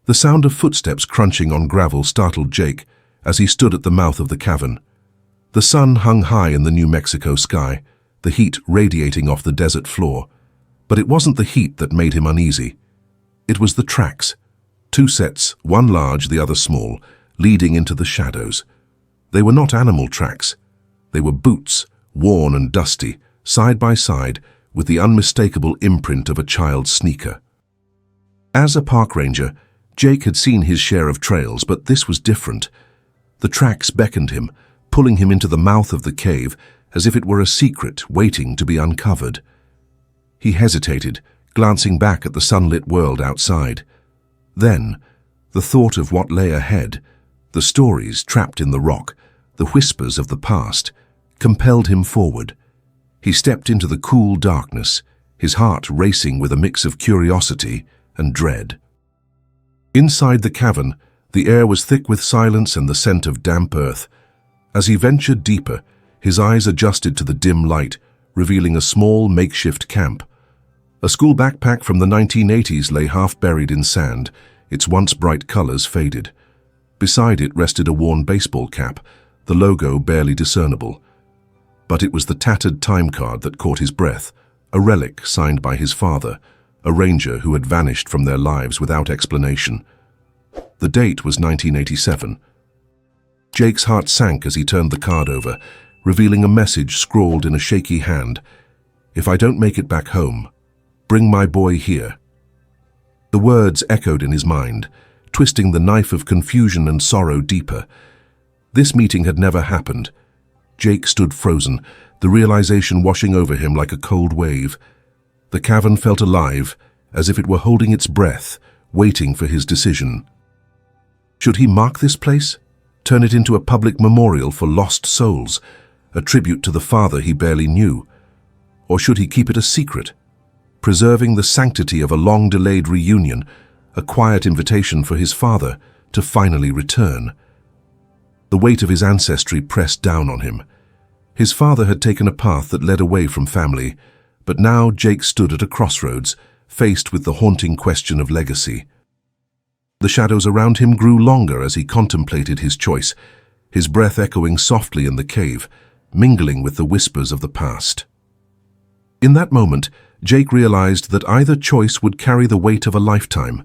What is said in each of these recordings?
The sound of footsteps crunching on gravel startled Jake as he stood at the mouth of the cavern. The sun hung high in the New Mexico sky, the heat radiating off the desert floor. But it wasn't the heat that made him uneasy. It was the tracks. Two sets, one large, the other small, leading into the shadows. They were not animal tracks. They were boots, worn and dusty, side by side, with the unmistakable imprint of a child's sneaker. As a park ranger, Jake had seen his share of trails, but this was different. The tracks beckoned him, pulling him into the mouth of the cave as if it were a secret waiting to be uncovered. He hesitated, glancing back at the sunlit world outside. Then, the thought of what lay ahead, the stories trapped in the rock, the whispers of the past, compelled him forward. He stepped into the cool darkness, his heart racing with a mix of curiosity and dread. Inside the cavern, the air was thick with silence and the scent of damp earth. As he ventured deeper, his eyes adjusted to the dim light, revealing a small makeshift camp. A school backpack from the 1980s lay half buried in sand, its once bright colors faded. Beside it rested a worn baseball cap, the logo barely discernible. But it was the tattered time card that caught his breath, a relic signed by his father, a ranger who had vanished from their lives without explanation. The date was 1987. Jake's heart sank as he turned the card over, revealing a message scrawled in a shaky hand. "If I don't make it back home, bring my boy here." The words echoed in his mind, twisting the knife of confusion and sorrow deeper. This meeting had never happened. Jake stood frozen, the realization washing over him like a cold wave. The cavern felt alive, as if it were holding its breath, waiting for his decision. Should he mark this place? Turn it into a public memorial for lost souls, a tribute to the father he barely knew? Or should he keep it a secret, preserving the sanctity of a long-delayed reunion, a quiet invitation for his father to finally return? The weight of his ancestry pressed down on him. His father had taken a path that led away from family, but now Jake stood at a crossroads, faced with the haunting question of legacy. The shadows around him grew longer as he contemplated his choice, his breath echoing softly in the cave, mingling with the whispers of the past. In that moment, Jake realized that either choice would carry the weight of a lifetime,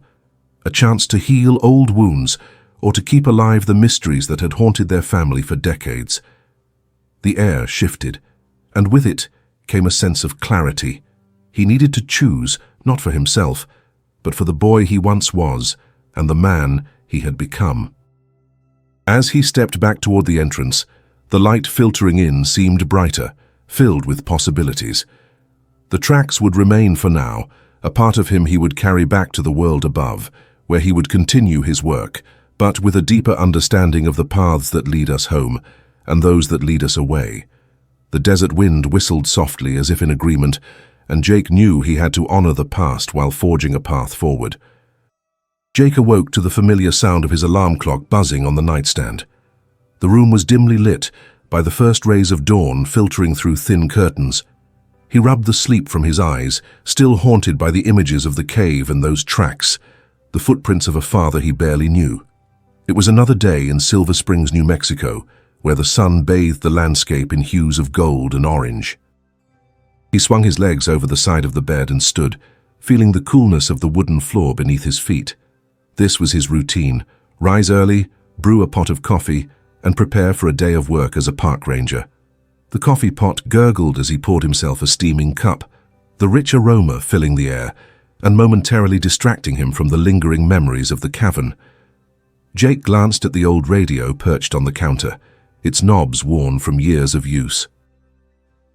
a chance to heal old wounds or to keep alive the mysteries that had haunted their family for decades. The air shifted, and with it came a sense of clarity. He needed to choose, not for himself, but for the boy he once was and the man he had become. As he stepped back toward the entrance, the light filtering in seemed brighter, filled with possibilities. The tracks would remain for now, a part of him he would carry back to the world above, where he would continue his work, but with a deeper understanding of the paths that lead us home and those that lead us away. The desert wind whistled softly as if in agreement, and Jake knew he had to honor the past while forging a path forward. Jake awoke to the familiar sound of his alarm clock buzzing on the nightstand. The room was dimly lit by the first rays of dawn filtering through thin curtains. He rubbed the sleep from his eyes, still haunted by the images of the cave and those tracks, the footprints of a father he barely knew. It was another day in Silver Springs, New Mexico, where the sun bathed the landscape in hues of gold and orange. He swung his legs over the side of the bed and stood, feeling the coolness of the wooden floor beneath his feet. This was his routine: rise early, brew a pot of coffee, and prepare for a day of work as a park ranger. The coffee pot gurgled as he poured himself a steaming cup, the rich aroma filling the air and momentarily distracting him from the lingering memories of the cavern. Jake glanced at the old radio perched on the counter, its knobs worn from years of use.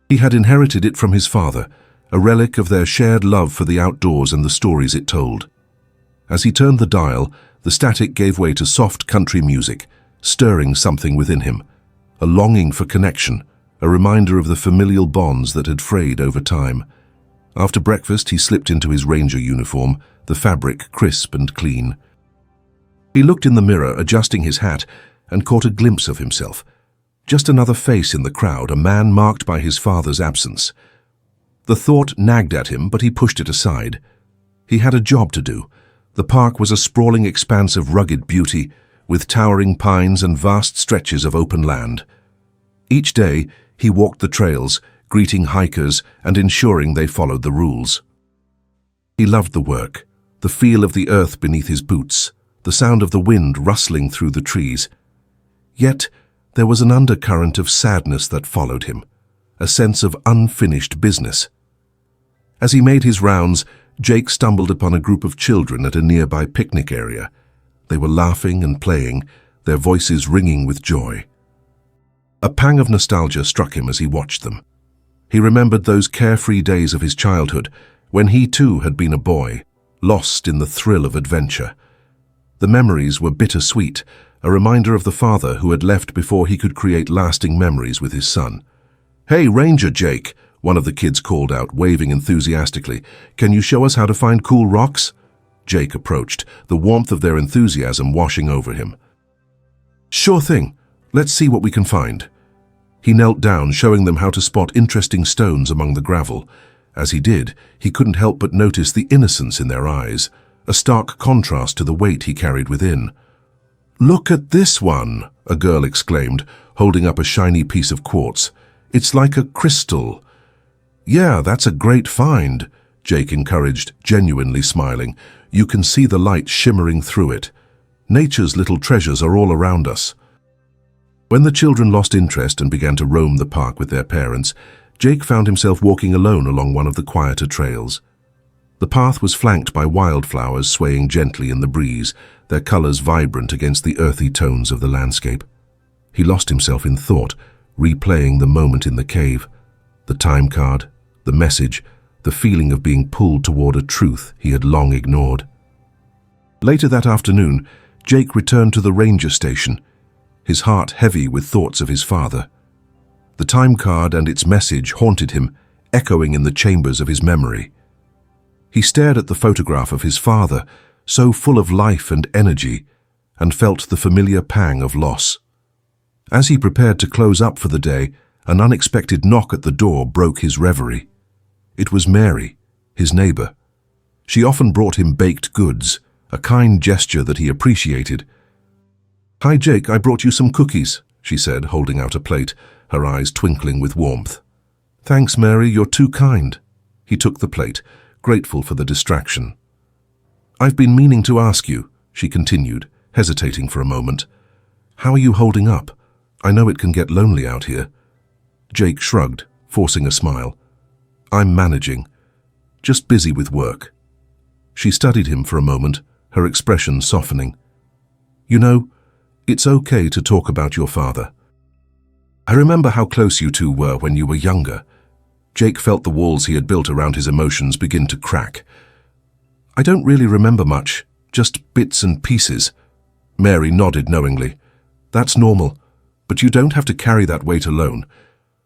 He had inherited it from his father, a relic of their shared love for the outdoors and the stories it told. As he turned the dial, the static gave way to soft country music, stirring something within him, a longing for connection, a reminder of the familial bonds that had frayed over time. After breakfast, he slipped into his ranger uniform, the fabric crisp and clean. He looked in the mirror, adjusting his hat, and caught a glimpse of himself. Just another face in the crowd, a man marked by his father's absence. The thought nagged at him, but he pushed it aside. He had a job to do. The park was a sprawling expanse of rugged beauty, with towering pines and vast stretches of open land. Each day, he walked the trails, greeting hikers and ensuring they followed the rules. He loved the work, the feel of the earth beneath his boots, the sound of the wind rustling through the trees. Yet, there was an undercurrent of sadness that followed him, a sense of unfinished business. As he made his rounds, Jake stumbled upon a group of children at a nearby picnic area. They were laughing and playing, their voices ringing with joy. A pang of nostalgia struck him as he watched them. He remembered those carefree days of his childhood, when he too had been a boy, lost in the thrill of adventure. The memories were bittersweet, a reminder of the father who had left before he could create lasting memories with his son. "Hey, Ranger Jake," one of the kids called out, waving enthusiastically. "Can you show us how to find cool rocks?" Jake approached, the warmth of their enthusiasm washing over him. "Sure thing. Let's see what we can find." He knelt down, showing them how to spot interesting stones among the gravel. As he did, he couldn't help but notice the innocence in their eyes, a stark contrast to the weight he carried within. "Look at this one," a girl exclaimed, holding up a shiny piece of quartz. "It's like a crystal." "Yeah, that's a great find," Jake encouraged, genuinely smiling. "You can see the light shimmering through it. Nature's little treasures are all around us." When the children lost interest and began to roam the park with their parents, Jake found himself walking alone along one of the quieter trails. The path was flanked by wildflowers swaying gently in the breeze, their colors vibrant against the earthy tones of the landscape. He lost himself in thought, replaying the moment in the cave, the time card, the message, the feeling of being pulled toward a truth he had long ignored. Later that afternoon, Jake returned to the ranger station, his heart heavy with thoughts of his father. The time card and its message haunted him, echoing in the chambers of his memory. He stared at the photograph of his father, so full of life and energy, and felt the familiar pang of loss. As he prepared to close up for the day, an unexpected knock at the door broke his reverie. It was Mary, his neighbor. She often brought him baked goods, a kind gesture that he appreciated. "Hi, Jake, I brought you some cookies," she said, holding out a plate, her eyes twinkling with warmth. "Thanks, Mary, you're too kind." He took the plate, grateful for the distraction. "I've been meaning to ask you," she continued, hesitating for a moment. "How are you holding up? I know it can get lonely out here." Jake shrugged, forcing a smile. "I'm managing. Just busy with work." She studied him for a moment, her expression softening. "You know, it's okay to talk about your father. I remember how close you two were when you were younger." Jake felt the walls he had built around his emotions begin to crack. "I don't really remember much, just bits and pieces." Mary nodded knowingly. "That's normal, but you don't have to carry that weight alone.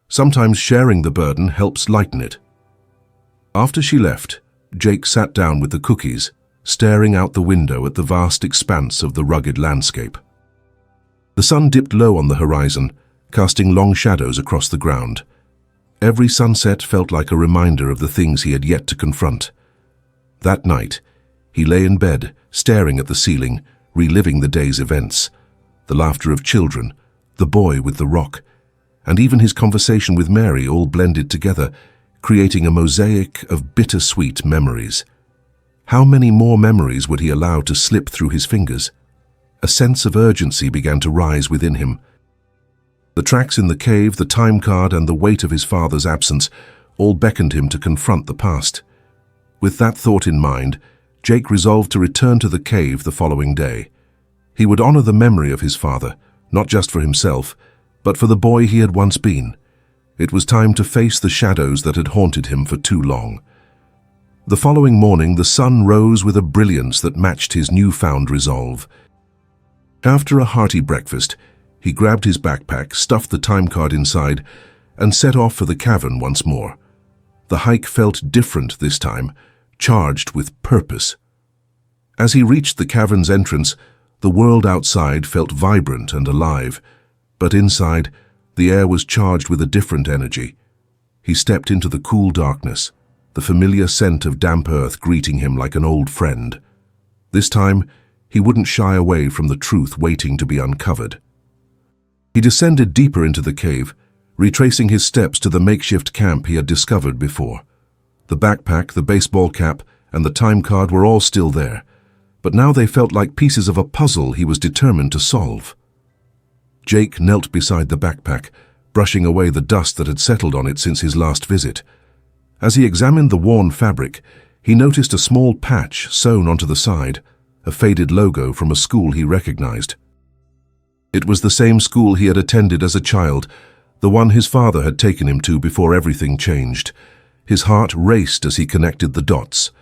Sometimes sharing the burden helps lighten it." After she left, Jake sat down with the cookies, staring out the window at the vast expanse of the rugged landscape. The sun dipped low on the horizon, casting long shadows across the ground. Every sunset felt like a reminder of the things he had yet to confront. That night, he lay in bed, staring at the ceiling, reliving the day's events, the laughter of children, the boy with the rock, and even his conversation with Mary all blended together, creating a mosaic of bittersweet memories. How many more memories would he allow to slip through his fingers? A sense of urgency began to rise within him. The tracks in the cave, the time card, and the weight of his father's absence all beckoned him to confront the past. With that thought in mind, Jake resolved to return to the cave the following day. He would honor the memory of his father, not just for himself, but for the boy he had once been. It was time to face the shadows that had haunted him for too long. The following morning, the sun rose with a brilliance that matched his newfound resolve. After a hearty breakfast, he grabbed his backpack, stuffed the time card inside, and set off for the cavern once more. The hike felt different this time, charged with purpose. As he reached the cavern's entrance, the world outside felt vibrant and alive, but inside, the air was charged with a different energy. He stepped into the cool darkness, the familiar scent of damp earth greeting him like an old friend. This time, he wouldn't shy away from the truth waiting to be uncovered. He descended deeper into the cave, retracing his steps to the makeshift camp he had discovered before. The backpack, the baseball cap, and the time card were all still there, but now they felt like pieces of a puzzle he was determined to solve. Jake knelt beside the backpack, brushing away the dust that had settled on it since his last visit. As he examined the worn fabric, he noticed a small patch sewn onto the side, a faded logo from a school he recognized. It was the same school he had attended as a child, the one his father had taken him to before everything changed. His heart raced as he connected the dots.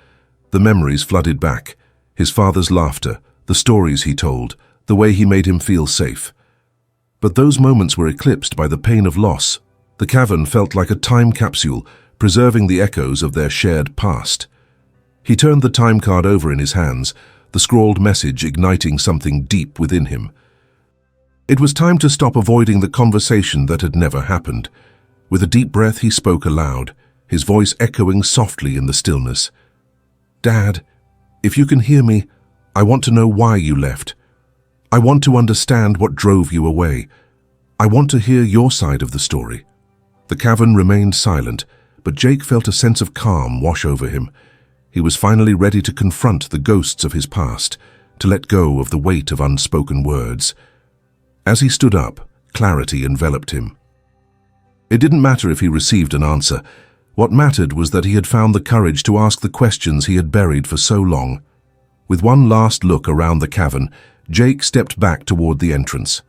The memories flooded back, his father's laughter, the stories he told, the way he made him feel safe. But those moments were eclipsed by the pain of loss. The cavern felt like a time capsule, preserving the echoes of their shared past. He turned the time card over in his hands, the scrawled message igniting something deep within him. It was time to stop avoiding the conversation that had never happened. With a deep breath, he spoke aloud, his voice echoing softly in the stillness. "Dad, if you can hear me, I want to know why you left. I want to understand what drove you away. I want to hear your side of the story." The cavern remained silent, but Jake felt a sense of calm wash over him. He was finally ready to confront the ghosts of his past, to let go of the weight of unspoken words. As he stood up, clarity enveloped him. It didn't matter if he received an answer. What mattered was that he had found the courage to ask the questions he had buried for so long. With one last look around the cavern, Jake stepped back toward the entrance.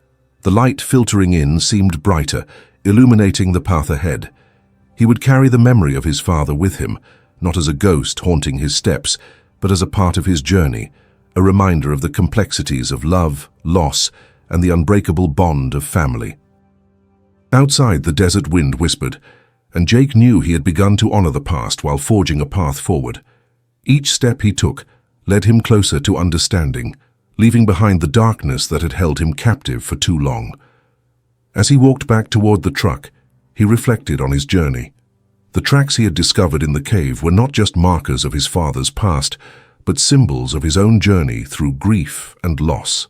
The light filtering in seemed brighter, illuminating the path ahead. He would carry the memory of his father with him, not as a ghost haunting his steps, but as a part of his journey, a reminder of the complexities of love, loss, and the unbreakable bond of family. Outside, the desert wind whispered, and Jake knew he had begun to honor the past while forging a path forward. Each step he took led him closer to understanding, leaving behind the darkness that had held him captive for too long. As he walked back toward the truck, he reflected on his journey. The tracks he had discovered in the cave were not just markers of his father's past, but symbols of his own journey through grief and loss.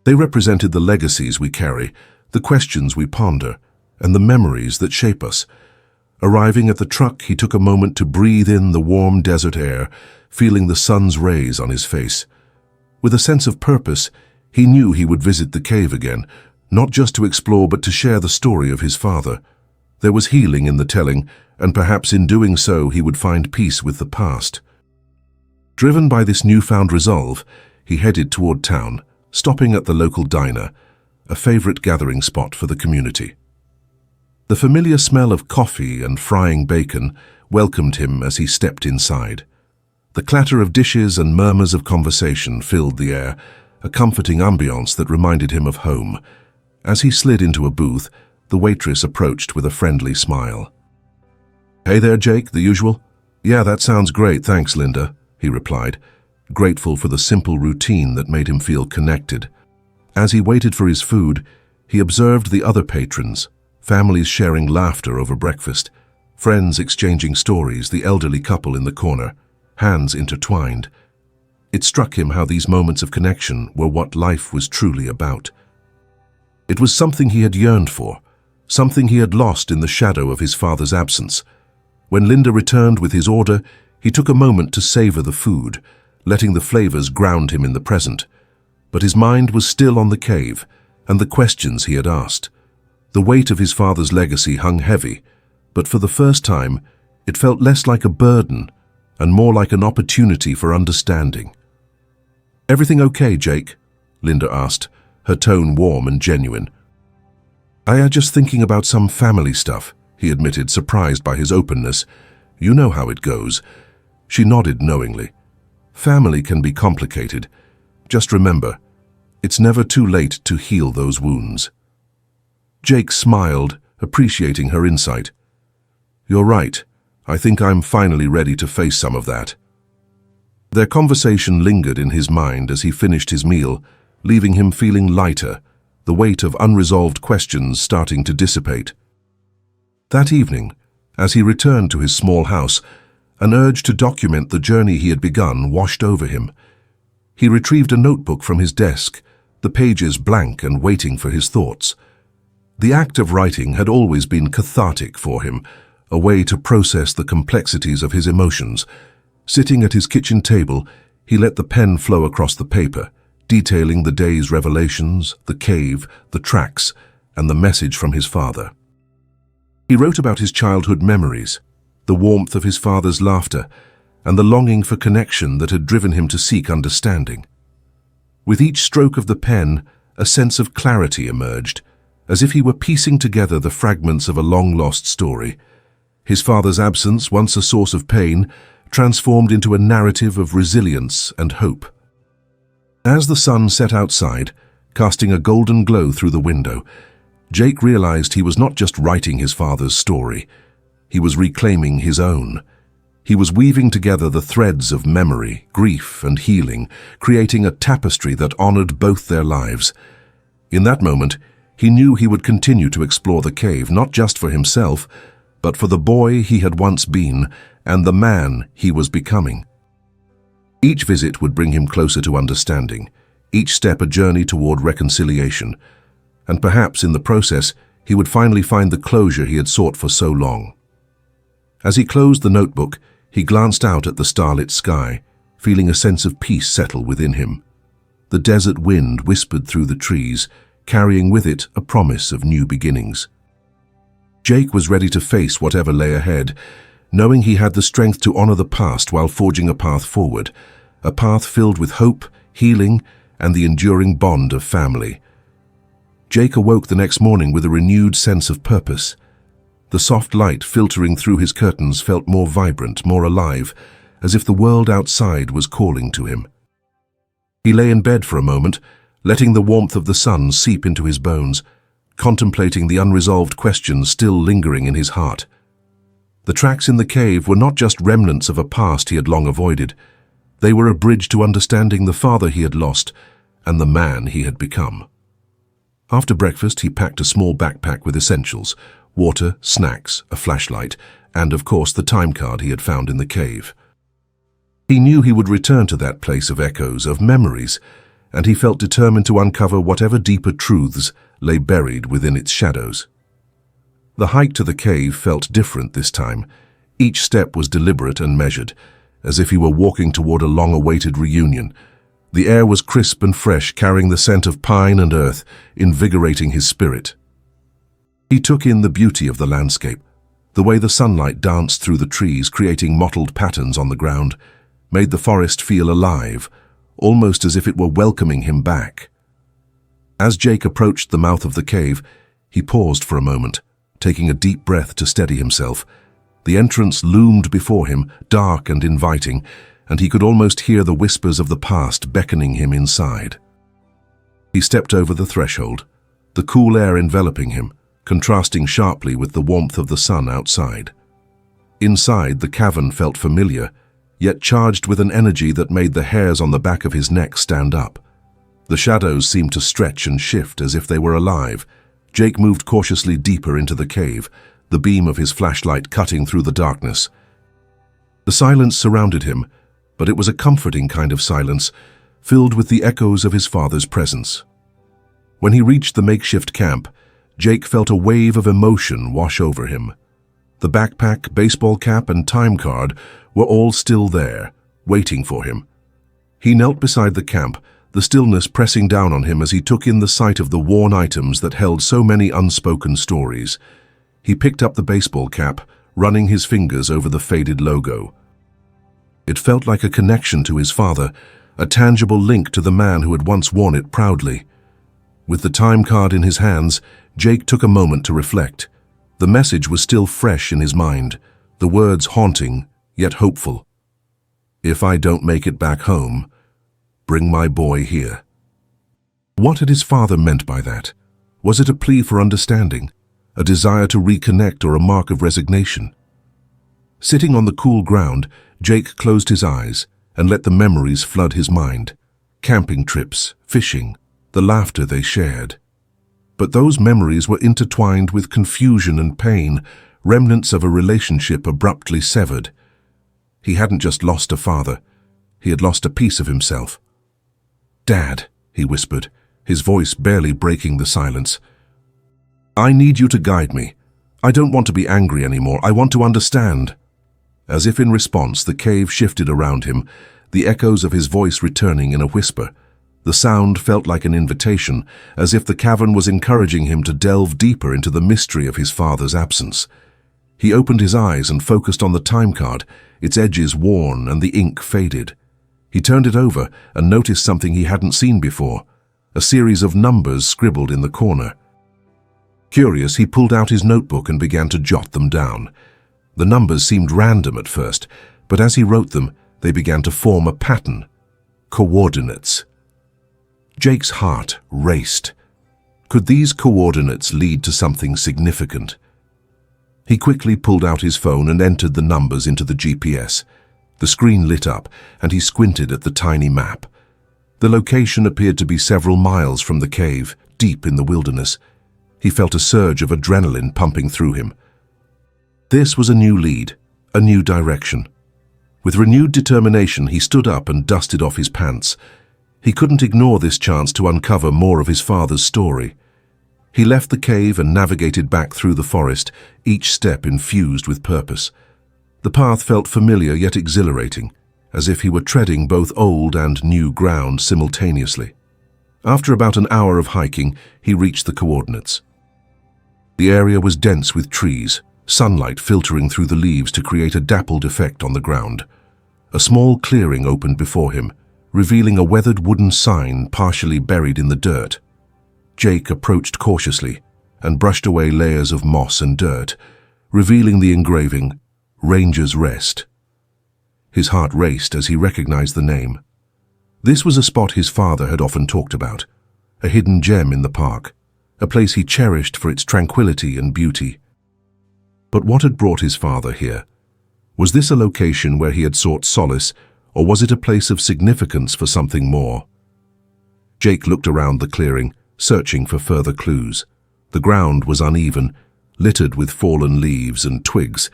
They represented the legacies we carry, the questions we ponder, and the memories that shape us. Arriving at the truck, he took a moment to breathe in the warm desert air, feeling the sun's rays on his face. With a sense of purpose, he knew he would visit the cave again, not just to explore but to share the story of his father. There was healing in the telling, and perhaps in doing so he would find peace with the past. Driven by this newfound resolve, he headed toward town, stopping at the local diner, a favorite gathering spot for the community. The familiar smell of coffee and frying bacon welcomed him as he stepped inside. The clatter of dishes and murmurs of conversation filled the air, a comforting ambiance that reminded him of home. As he slid into a booth, the waitress approached with a friendly smile. "Hey there, Jake, the usual?" "Yeah, that sounds great, thanks, Linda," he replied, grateful for the simple routine that made him feel connected. As he waited for his food, he observed the other patrons, families sharing laughter over breakfast, friends exchanging stories, the elderly couple in the corner, hands intertwined. It struck him how these moments of connection were what life was truly about. It was something he had yearned for, something he had lost in the shadow of his father's absence. When Linda returned with his order, he took a moment to savor the food, letting the flavors ground him in the present. But his mind was still on the cave and the questions he had asked. The weight of his father's legacy hung heavy, but for the first time, it felt less like a burden and more like an opportunity for understanding. "Everything okay, Jake?" Linda asked, her tone warm and genuine. "I just thinking about some family stuff," he admitted, surprised by his openness. "You know how it goes." She nodded knowingly. "Family can be complicated. Just remember, it's never too late to heal those wounds." Jake smiled, appreciating her insight. "You're right. I think I'm finally ready to face some of that." Their conversation lingered in his mind as he finished his meal, leaving him feeling lighter, the weight of unresolved questions starting to dissipate. That evening, as he returned to his small house, an urge to document the journey he had begun washed over him. He retrieved a notebook from his desk, the pages blank and waiting for his thoughts. The act of writing had always been cathartic for him, a way to process the complexities of his emotions. Sitting at his kitchen table, he let the pen flow across the paper, detailing the day's revelations, the cave, the tracks, and the message from his father. He wrote about his childhood memories, the warmth of his father's laughter, and the longing for connection that had driven him to seek understanding. With each stroke of the pen, a sense of clarity emerged, as if he were piecing together the fragments of a long-lost story. His father's absence, once a source of pain, transformed into a narrative of resilience and hope. As the sun set outside, casting a golden glow through the window, Jake realized he was not just writing his father's story. He was reclaiming his own. He was weaving together the threads of memory, grief, and healing, creating a tapestry that honored both their lives. In that moment, he knew he would continue to explore the cave, not just for himself, but for the boy he had once been and the man he was becoming. Each visit would bring him closer to understanding, each step a journey toward reconciliation, and perhaps in the process he would finally find the closure he had sought for so long. As he closed the notebook, he glanced out at the starlit sky, feeling a sense of peace settle within him. The desert wind whispered through the trees, carrying with it a promise of new beginnings. Jake was ready to face whatever lay ahead, knowing he had the strength to honor the past while forging a path forward, a path filled with hope, healing, and the enduring bond of family. Jake awoke the next morning with a renewed sense of purpose. The soft light filtering through his curtains felt more vibrant, more alive, as if the world outside was calling to him. He lay in bed for a moment, letting the warmth of the sun seep into his bones, contemplating the unresolved questions still lingering in his heart. The tracks in the cave were not just remnants of a past he had long avoided. They were a bridge to understanding the father he had lost and the man he had become. After breakfast, he packed a small backpack with essentials: water, snacks, a flashlight, and of course the time card he had found in the cave. He knew he would return to that place of echoes, of memories, and he felt determined to uncover whatever deeper truths lay buried within its shadows. The hike to the cave felt different this time. Each step was deliberate and measured, as if he were walking toward a long-awaited reunion. The air was crisp and fresh, carrying the scent of pine and earth, invigorating his spirit. He took in the beauty of the landscape. The way the sunlight danced through the trees, creating mottled patterns on the ground, made the forest feel alive, almost as if it were welcoming him back. As Jake approached the mouth of the cave, he paused for a moment, taking a deep breath to steady himself. The entrance loomed before him, dark and inviting, and he could almost hear the whispers of the past beckoning him inside. He stepped over the threshold, the cool air enveloping him, contrasting sharply with the warmth of the sun outside. Inside, the cavern felt familiar, yet charged with an energy that made the hairs on the back of his neck stand up. The shadows seemed to stretch and shift as if they were alive. Jake moved cautiously deeper into the cave, the beam of his flashlight cutting through the darkness. The silence surrounded him, but it was a comforting kind of silence, filled with the echoes of his father's presence. When he reached the makeshift camp, Jake felt a wave of emotion wash over him. The backpack, baseball cap, and time card were all still there, waiting for him. He knelt beside the camp, the stillness pressing down on him as he took in the sight of the worn items that held so many unspoken stories. He picked up the baseball cap, running his fingers over the faded logo. It felt like a connection to his father, a tangible link to the man who had once worn it proudly. With the time card in his hands, Jake took a moment to reflect. The message was still fresh in his mind, the words haunting, yet hopeful. "If I don't make it back home, bring my boy here." What had his father meant by that? Was it a plea for understanding, a desire to reconnect, or a mark of resignation? Sitting on the cool ground, Jake closed his eyes and let the memories flood his mind. Camping trips, fishing, the laughter they shared. But those memories were intertwined with confusion and pain, remnants of a relationship abruptly severed. He hadn't just lost a father, he had lost a piece of himself. "Dad," he whispered, his voice barely breaking the silence. "I need you to guide me. I don't want to be angry anymore. I want to understand." As if in response, the cave shifted around him, the echoes of his voice returning in a whisper. The sound felt like an invitation, as if the cavern was encouraging him to delve deeper into the mystery of his father's absence. He opened his eyes and focused on the time card, its edges worn and the ink faded. He turned it over and noticed something he hadn't seen before, a series of numbers scribbled in the corner. Curious, he pulled out his notebook and began to jot them down. The numbers seemed random at first, but as he wrote them, they began to form a pattern. Coordinates. Jake's heart raced. Could these coordinates lead to something significant? He quickly pulled out his phone and entered the numbers into the GPS. The screen lit up, and he squinted at the tiny map. The location appeared to be several miles from the cave, deep in the wilderness. He felt a surge of adrenaline pumping through him. This was a new lead, a new direction. With renewed determination, he stood up and dusted off his pants. He couldn't ignore this chance to uncover more of his father's story. He left the cave and navigated back through the forest, each step infused with purpose. The path felt familiar yet exhilarating, as if he were treading both old and new ground simultaneously. After about an hour of hiking, he reached the coordinates. The area was dense with trees, sunlight filtering through the leaves to create a dappled effect on the ground. A small clearing opened before him, revealing a weathered wooden sign partially buried in the dirt. Jake approached cautiously and brushed away layers of moss and dirt, revealing the engraving, "Ranger's Rest." His heart raced as he recognized the name. This was a spot his father had often talked about, a hidden gem in the park, a place he cherished for its tranquility and beauty. But what had brought his father here? Was this a location where he had sought solace, or was it a place of significance for something more? Jake looked around the clearing, searching for further clues. The ground was uneven, littered with fallen leaves and twigs,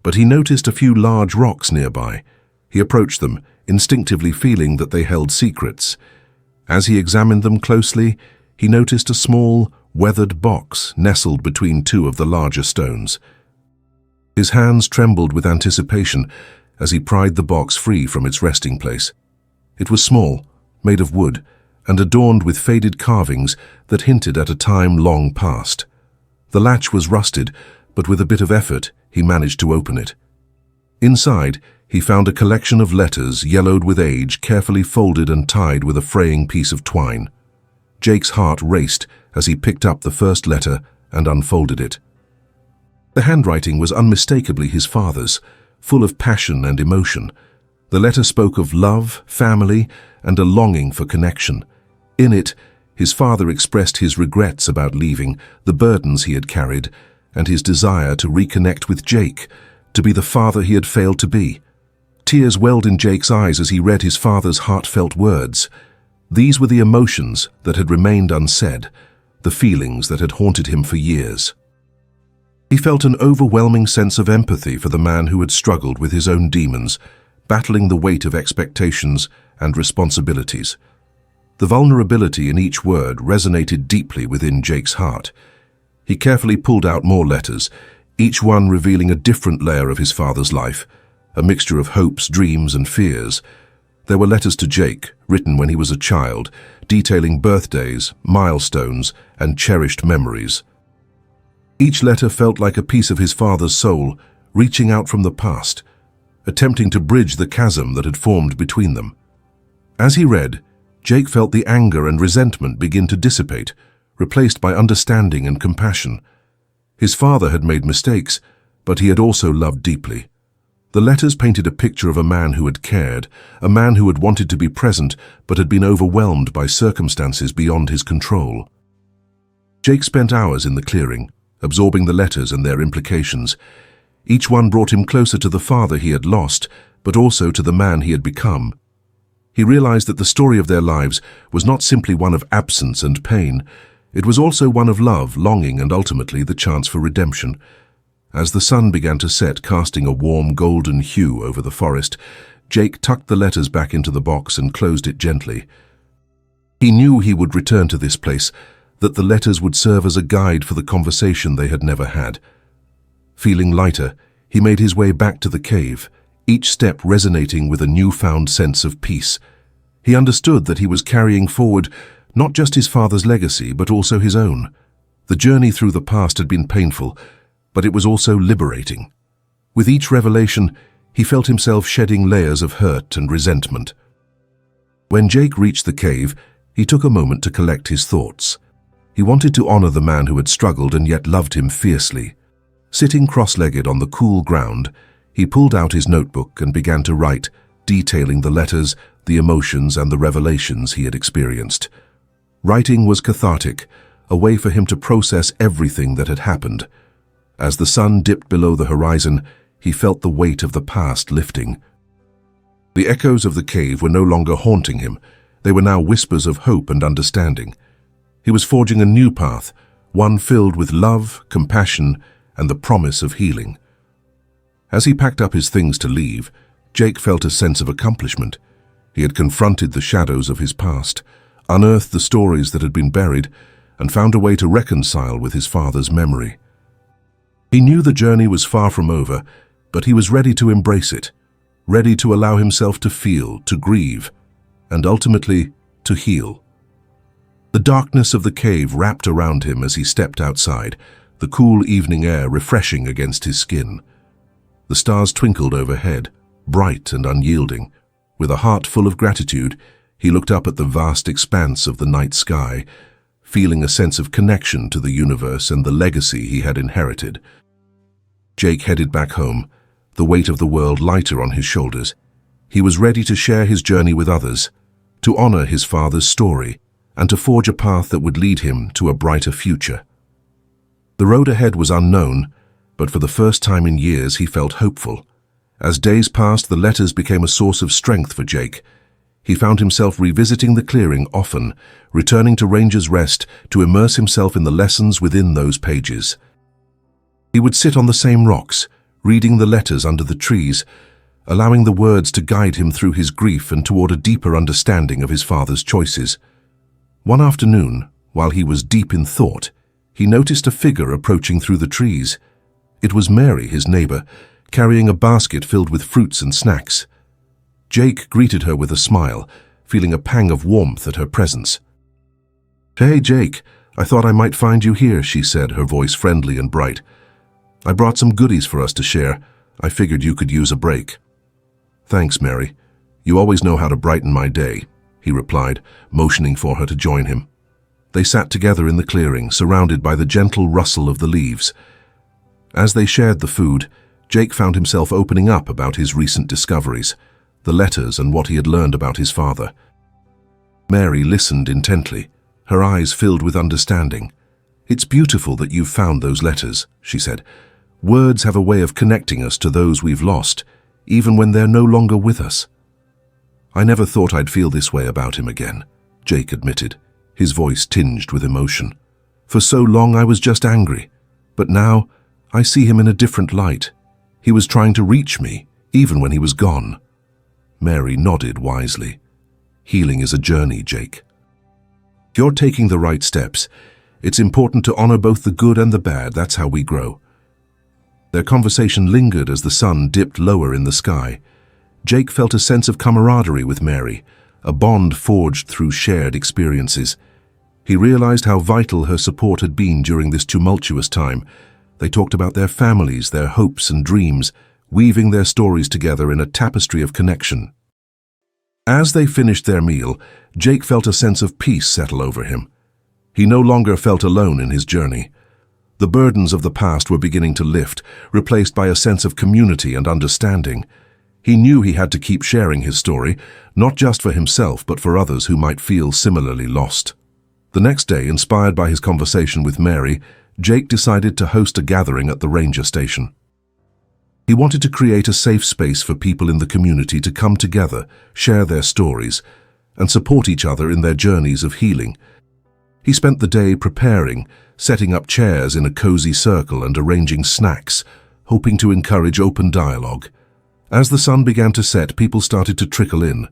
but he noticed a few large rocks nearby. He approached them, instinctively feeling that they held secrets. As he examined them closely, he noticed a small, weathered box nestled between two of the larger stones. His hands trembled with anticipation as he pried the box free from its resting place. It was small, made of wood, and adorned with faded carvings that hinted at a time long past. The latch was rusted, but with a bit of effort, he managed to open it. Inside, he found a collection of letters, yellowed with age, carefully folded and tied with a fraying piece of twine. Jake's heart raced as he picked up the first letter and unfolded it. The handwriting was unmistakably his father's, full of passion and emotion. The letter spoke of love, family, and a longing for connection. In it, his father expressed his regrets about leaving, the burdens he had carried, and his desire to reconnect with Jake, to be the father he had failed to be. Tears welled in Jake's eyes as he read his father's heartfelt words. These were the emotions that had remained unsaid, the feelings that had haunted him for years. He felt an overwhelming sense of empathy for the man who had struggled with his own demons, battling the weight of expectations and responsibilities. The vulnerability in each word resonated deeply within Jake's heart. He carefully pulled out more letters, each one revealing a different layer of his father's life, a mixture of hopes, dreams, and fears. There were letters to Jake, written when he was a child, detailing birthdays, milestones, and cherished memories. Each letter felt like a piece of his father's soul, reaching out from the past, attempting to bridge the chasm that had formed between them. As he read, Jake felt the anger and resentment begin to dissipate, replaced by understanding and compassion. His father had made mistakes, but he had also loved deeply. The letters painted a picture of a man who had cared, a man who had wanted to be present but had been overwhelmed by circumstances beyond his control. Jake spent hours in the clearing, absorbing the letters and their implications. Each one brought him closer to the father he had lost, but also to the man he had become. He realized that the story of their lives was not simply one of absence and pain. It was also one of love, longing, and ultimately the chance for redemption. As the sun began to set, casting a warm golden hue over the forest, Jake tucked the letters back into the box and closed it gently. He knew he would return to this place, that the letters would serve as a guide for the conversation they had never had. Feeling lighter, he made his way back to the cave, each step resonating with a newfound sense of peace. He understood that he was carrying forward not just his father's legacy, but also his own. The journey through the past had been painful, but it was also liberating. With each revelation, he felt himself shedding layers of hurt and resentment. When Jake reached the cave, he took a moment to collect his thoughts. He wanted to honor the man who had struggled and yet loved him fiercely. Sitting cross-legged on the cool ground, he pulled out his notebook and began to write, detailing the letters, the emotions, and the revelations he had experienced. Writing was cathartic, a way for him to process everything that had happened. As the sun dipped below the horizon, he felt the weight of the past lifting. The echoes of the cave were no longer haunting him. They were now whispers of hope and understanding. He was forging a new path, one filled with love, compassion, and the promise of healing. As he packed up his things to leave, Jake felt a sense of accomplishment. He had confronted the shadows of his past, unearthed the stories that had been buried, and found a way to reconcile with his father's memory. He knew the journey was far from over, but he was ready to embrace it, ready to allow himself to feel, to grieve, and ultimately to heal. The darkness of the cave wrapped around him as he stepped outside, the cool evening air refreshing against his skin. The stars twinkled overhead, bright and unyielding. With a heart full of gratitude, he looked up at the vast expanse of the night sky, feeling a sense of connection to the universe and the legacy he had inherited. Jake headed back home, the weight of the world lighter on his shoulders. He was ready to share his journey with others, to honor his father's story, and to forge a path that would lead him to a brighter future. The road ahead was unknown, but for the first time in years he felt hopeful. As days passed, the letters became a source of strength for Jake. He found himself revisiting the clearing often, returning to Ranger's Rest to immerse himself in the lessons within those pages. He would sit on the same rocks, reading the letters under the trees, allowing the words to guide him through his grief and toward a deeper understanding of his father's choices. One afternoon, while he was deep in thought, he noticed a figure approaching through the trees. It was Mary, his neighbor, carrying a basket filled with fruits and snacks. Jake greeted her with a smile, feeling a pang of warmth at her presence. "Hey, Jake, I thought I might find you here," she said, her voice friendly and bright. "I brought some goodies for us to share. I figured you could use a break." "Thanks, Mary. You always know how to brighten my day," he replied, motioning for her to join him. They sat together in the clearing, surrounded by the gentle rustle of the leaves. As they shared the food, Jake found himself opening up about his recent discoveries, the letters and what he had learned about his father. Mary listened intently, her eyes filled with understanding. "It's beautiful that you've found those letters," she said. "Words have a way of connecting us to those we've lost, even when they're no longer with us." "I never thought I'd feel this way about him again," Jake admitted, his voice tinged with emotion. "For so long I was just angry, but now I see him in a different light. He was trying to reach me, even when he was gone." Mary nodded wisely. "Healing is a journey, Jake. You're taking the right steps. It's important to honor both the good and the bad. That's how we grow." Their conversation lingered as the sun dipped lower in the sky. Jake felt a sense of camaraderie with Mary, a bond forged through shared experiences. He realized how vital her support had been during this tumultuous time. They talked about their families, their hopes and dreams, weaving their stories together in a tapestry of connection. As they finished their meal, Jake felt a sense of peace settle over him. He no longer felt alone in his journey. The burdens of the past were beginning to lift, replaced by a sense of community and understanding. He knew he had to keep sharing his story, not just for himself but for others who might feel similarly lost. The next day, inspired by his conversation with Mary, Jake decided to host a gathering at the ranger station. He wanted to create a safe space for people in the community to come together, share their stories, and support each other in their journeys of healing. He spent the day preparing, setting up chairs in a cozy circle and arranging snacks, hoping to encourage open dialogue. As the sun began to set, people started to trickle in.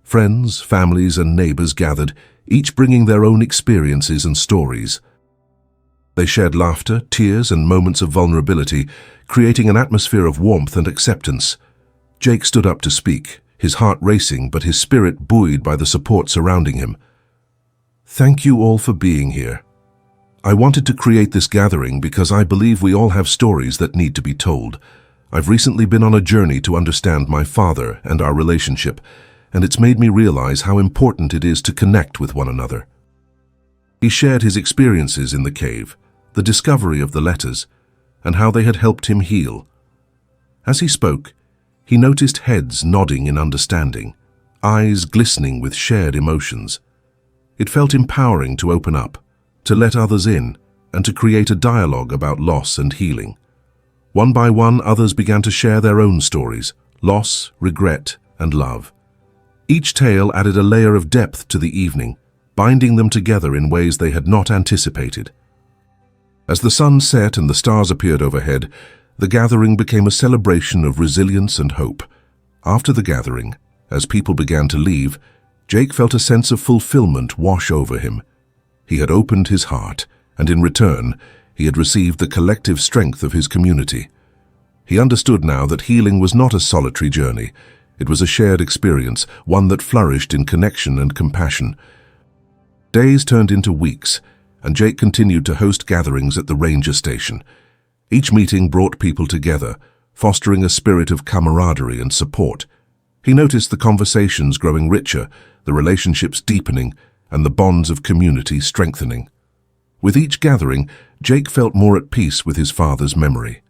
Friends, families, and neighbors gathered, each bringing their own experiences and stories. They shared laughter, tears, and moments of vulnerability, creating an atmosphere of warmth and acceptance. Jake stood up to speak, his heart racing but his spirit buoyed by the support surrounding him. "Thank you all for being here. I wanted to create this gathering because I believe we all have stories that need to be told. I've recently been on a journey to understand my father and our relationship, and it's made me realize how important it is to connect with one another." He shared his experiences in the cave, the discovery of the letters, and how they had helped him heal. As he spoke, he noticed heads nodding in understanding, eyes glistening with shared emotions. It felt empowering to open up, to let others in, and to create a dialogue about loss and healing. One by one, others began to share their own stories, loss, regret, and love. Each tale added a layer of depth to the evening, binding them together in ways they had not anticipated. As the sun set and the stars appeared overhead, the gathering became a celebration of resilience and hope. After the gathering, as people began to leave, Jake felt a sense of fulfillment wash over him. He had opened his heart, and in return, he had received the collective strength of his community. He understood now that healing was not a solitary journey. It was a shared experience, one that flourished in connection and compassion. Days turned into weeks, and Jake continued to host gatherings at the ranger station. Each meeting brought people together, fostering a spirit of camaraderie and support. He noticed the conversations growing richer, the relationships deepening, and the bonds of community strengthening. With each gathering, Jake felt more at peace with his father's memory.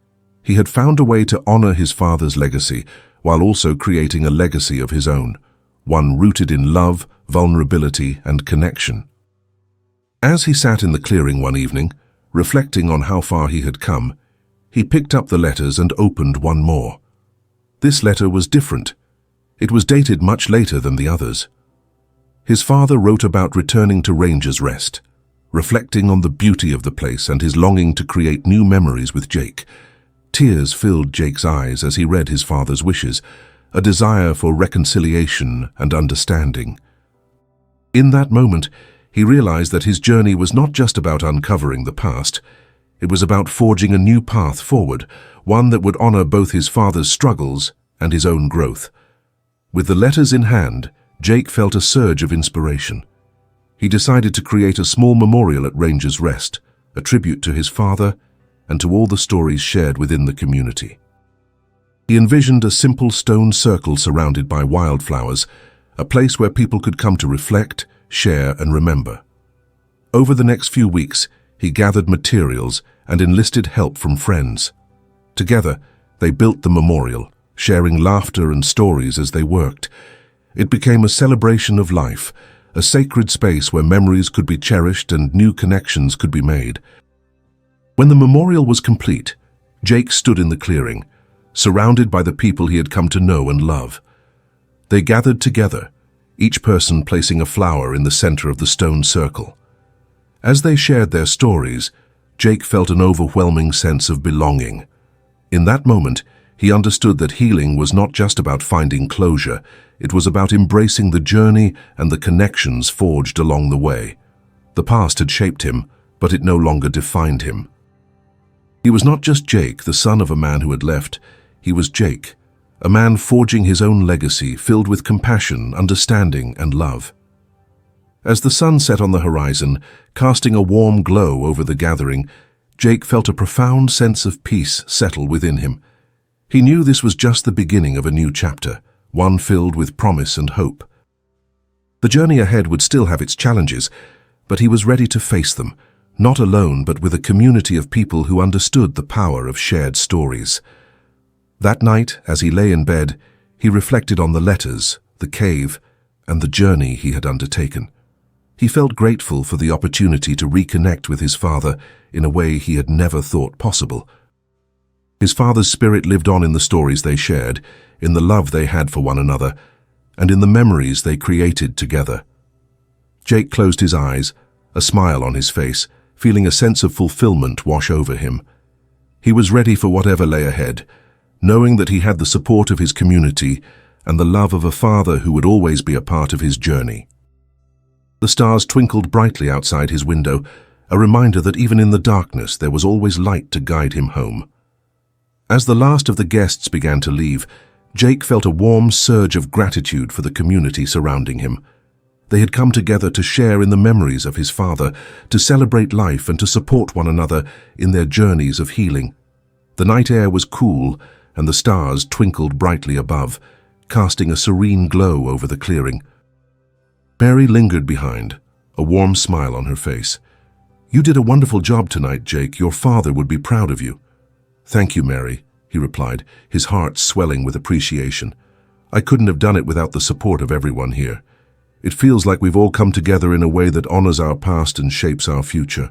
He had found a way to honor his father's legacy, while also creating a legacy of his own, one rooted in love, vulnerability, and connection. As he sat in the clearing one evening, reflecting on how far he had come, he picked up the letters and opened one more. This letter was different. It was dated much later than the others. His father wrote about returning to Ranger's Rest, reflecting on the beauty of the place and his longing to create new memories with Jake. Tears filled Jake's eyes as he read his father's wishes, a desire for reconciliation and understanding. In that moment, he realized that his journey was not just about uncovering the past. It was about forging a new path forward, one that would honor both his father's struggles and his own growth. With the letters in hand, Jake felt a surge of inspiration. He decided to create a small memorial at Ranger's Rest, a tribute to his father and to all the stories shared within the community. He envisioned a simple stone circle surrounded by wildflowers, a place where people could come to reflect, share, and remember. Over the next few weeks, he gathered materials and enlisted help from friends. Together, they built the memorial, sharing laughter and stories as they worked. It became a celebration of life, a sacred space where memories could be cherished and new connections could be made. When the memorial was complete, Jake stood in the clearing, surrounded by the people he had come to know and love. They gathered together, each person placing a flower in the center of the stone circle. As they shared their stories, Jake felt an overwhelming sense of belonging. In that moment, he understood that healing was not just about finding closure, it was about embracing the journey and the connections forged along the way. The past had shaped him, but it no longer defined him. He was not just Jake, the son of a man who had left. He was Jake, a man forging his own legacy, filled with compassion, understanding, and love. As the sun set on the horizon, casting a warm glow over the gathering, Jake felt a profound sense of peace settle within him. He knew this was just the beginning of a new chapter, one filled with promise and hope. The journey ahead would still have its challenges, but he was ready to face them, not alone but with a community of people who understood the power of shared stories. That night, as he lay in bed, he reflected on the letters, the cave, and the journey he had undertaken. He felt grateful for the opportunity to reconnect with his father in a way he had never thought possible. His father's spirit lived on in the stories they shared, in the love they had for one another, and in the memories they created together. Jake closed his eyes, a smile on his face, feeling a sense of fulfillment wash over him. He was ready for whatever lay ahead, knowing that he had the support of his community, and the love of a father who would always be a part of his journey. The stars twinkled brightly outside his window, a reminder that even in the darkness there was always light to guide him home. As the last of the guests began to leave, Jake felt a warm surge of gratitude for the community surrounding him. They had come together to share in the memories of his father, to celebrate life and to support one another in their journeys of healing. The night air was cool, and the stars twinkled brightly above, casting a serene glow over the clearing. Mary lingered behind, a warm smile on her face. "You did a wonderful job tonight, Jake. Your father would be proud of you." "Thank you, Mary," he replied, his heart swelling with appreciation. "I couldn't have done it without the support of everyone here. It feels like we've all come together in a way that honors our past and shapes our future."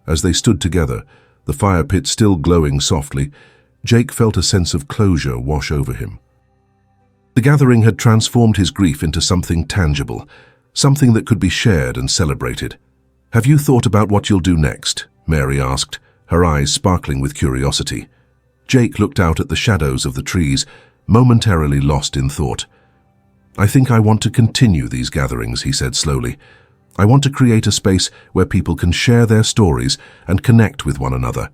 As they stood together, the fire pit still glowing softly, Jake felt a sense of closure wash over him. The gathering had transformed his grief into something tangible, something that could be shared and celebrated. "Have you thought about what you'll do next?" Mary asked, her eyes sparkling with curiosity. Jake looked out at the shadows of the trees, momentarily lost in thought. "I think I want to continue these gatherings," he said slowly. "I want to create a space where people can share their stories and connect with one another.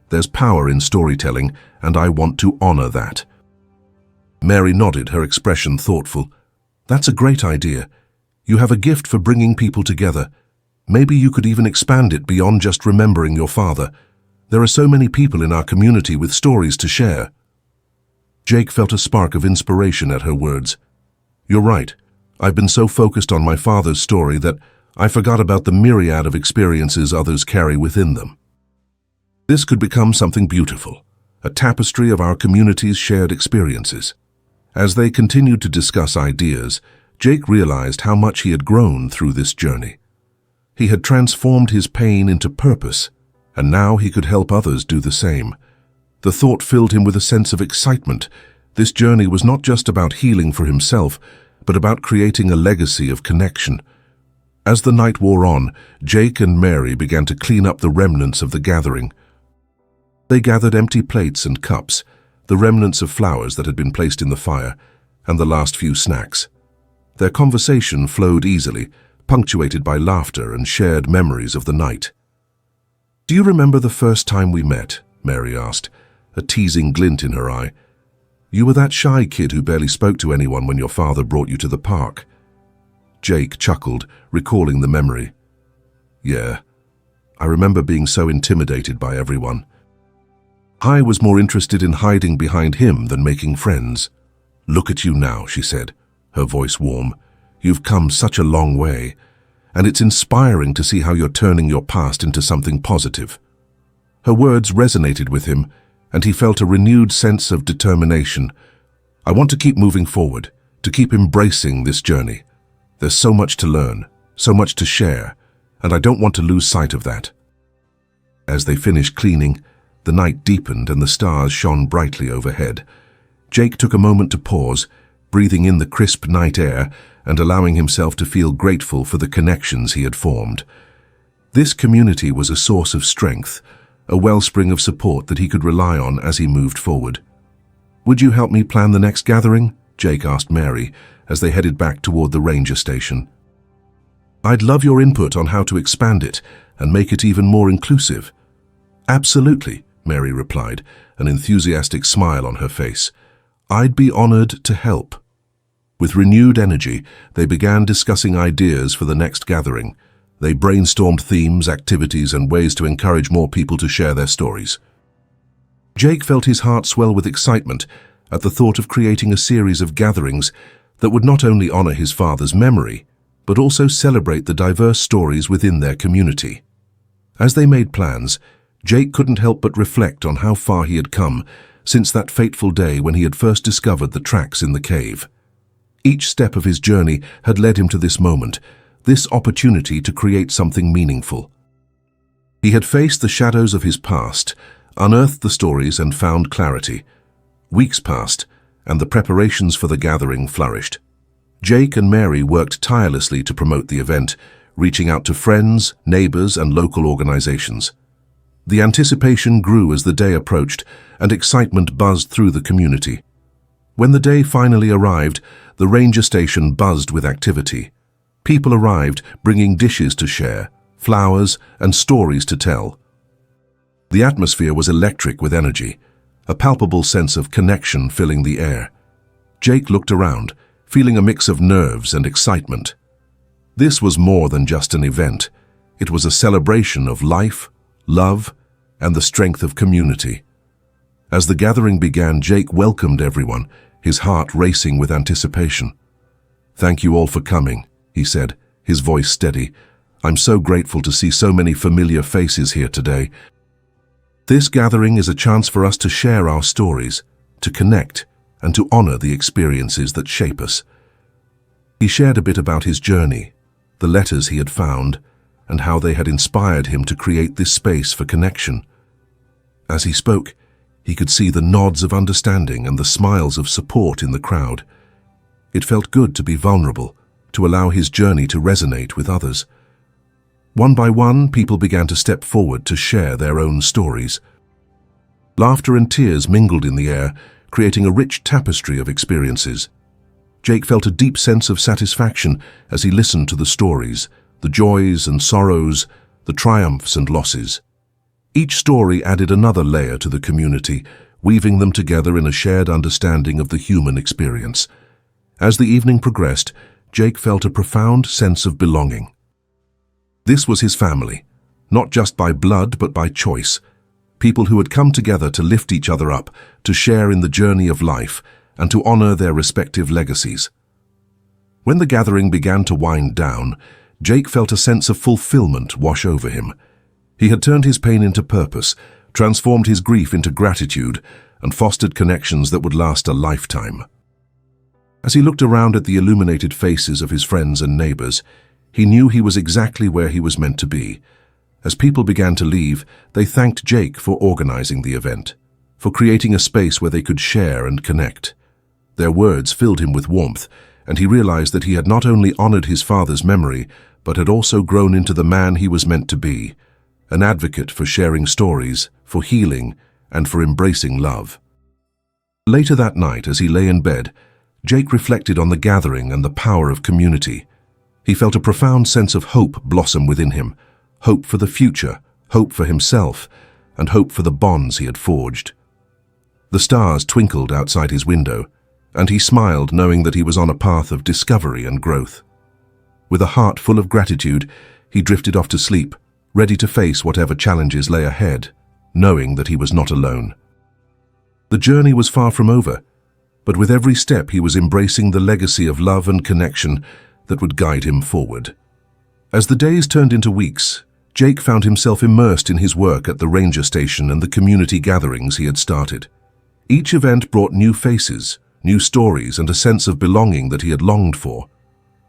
There's power in storytelling, and I want to honor that." Mary nodded, her expression thoughtful. "That's a great idea. You have a gift for bringing people together. Maybe you could even expand it beyond just remembering your father. There are so many people in our community with stories to share." Jake felt a spark of inspiration at her words. "You're right. I've been so focused on my father's story that I forgot about the myriad of experiences others carry within them. This could become something beautiful, a tapestry of our community's shared experiences." As they continued to discuss ideas, Jake realized how much he had grown through this journey. He had transformed his pain into purpose, and now he could help others do the same. The thought filled him with a sense of excitement. This journey was not just about healing for himself, but about creating a legacy of connection. As the night wore on, Jake and Mary began to clean up the remnants of the gathering. They gathered empty plates and cups, the remnants of flowers that had been placed in the fire, and the last few snacks. Their conversation flowed easily, punctuated by laughter and shared memories of the night. "Do you remember the first time we met?" Mary asked, a teasing glint in her eye. "You were that shy kid who barely spoke to anyone when your father brought you to the park." Jake chuckled, recalling the memory. "Yeah, I remember being so intimidated by everyone. I was more interested in hiding behind him than making friends." "Look at you now," she said, her voice warm. "You've come such a long way, and it's inspiring to see how you're turning your past into something positive." Her words resonated with him, and he felt a renewed sense of determination. "I want to keep moving forward, to keep embracing this journey. There's so much to learn, so much to share, and I don't want to lose sight of that." As they finished cleaning, the night deepened and the stars shone brightly overhead. Jake took a moment to pause, breathing in the crisp night air and allowing himself to feel grateful for the connections he had formed. This community was a source of strength, a wellspring of support that he could rely on as he moved forward. "Would you help me plan the next gathering?" Jake asked Mary as they headed back toward the ranger station. "I'd love your input on how to expand it and make it even more inclusive." "Absolutely," Mary replied, an enthusiastic smile on her face. "I'd be honored to help." With renewed energy, they began discussing ideas for the next gathering. They brainstormed themes, activities, and ways to encourage more people to share their stories. Jake felt his heart swell with excitement at the thought of creating a series of gatherings that would not only honor his father's memory, but also celebrate the diverse stories within their community. As they made plans, Jake couldn't help but reflect on how far he had come since that fateful day when he had first discovered the tracks in the cave. Each step of his journey had led him to this moment, this opportunity to create something meaningful. He had faced the shadows of his past, unearthed the stories, and found clarity. Weeks passed, and the preparations for the gathering flourished. Jake and Mary worked tirelessly to promote the event, reaching out to friends, neighbors, and local organizations. The anticipation grew as the day approached, and excitement buzzed through the community. When the day finally arrived, the ranger station buzzed with activity. People arrived, bringing dishes to share, flowers, and stories to tell. The atmosphere was electric with energy, a palpable sense of connection filling the air. Jake looked around, feeling a mix of nerves and excitement. This was more than just an event. It was a celebration of life, love, and the strength of community. As the gathering began, Jake welcomed everyone, his heart racing with anticipation. "Thank you all for coming," he said, his voice steady. "I'm so grateful to see so many familiar faces here today. This gathering is a chance for us to share our stories, to connect, and to honor the experiences that shape us." He shared a bit about his journey, the letters he had found, and how they had inspired him to create this space for connection. As he spoke, he could see the nods of understanding and the smiles of support in the crowd. It felt good to be vulnerable, to allow his journey to resonate with others. One by one, people began to step forward to share their own stories. Laughter and tears mingled in the air, creating a rich tapestry of experiences. Jake felt a deep sense of satisfaction as he listened to the stories, the joys and sorrows, the triumphs and losses. Each story added another layer to the community, weaving them together in a shared understanding of the human experience. As the evening progressed, Jake felt a profound sense of belonging. This was his family, not just by blood but by choice. People who had come together to lift each other up, to share in the journey of life, and to honor their respective legacies. When the gathering began to wind down, Jake felt a sense of fulfillment wash over him. He had turned his pain into purpose, transformed his grief into gratitude, and fostered connections that would last a lifetime. As he looked around at the illuminated faces of his friends and neighbors, he knew he was exactly where he was meant to be. As people began to leave, they thanked Jake for organizing the event, for creating a space where they could share and connect. Their words filled him with warmth, and he realized that he had not only honored his father's memory, but had also grown into the man he was meant to be, an advocate for sharing stories, for healing, and for embracing love. Later that night, as he lay in bed, Jake reflected on the gathering and the power of community. He felt a profound sense of hope blossom within him, hope for the future, hope for himself, and hope for the bonds he had forged. The stars twinkled outside his window, and he smiled knowing that he was on a path of discovery and growth. With a heart full of gratitude, he drifted off to sleep, ready to face whatever challenges lay ahead, knowing that he was not alone. The journey was far from over, but with every step he was embracing the legacy of love and connection that would guide him forward. As the days turned into weeks, Jake found himself immersed in his work at the ranger station and the community gatherings he had started. Each event brought new faces, new stories, and a sense of belonging that he had longed for.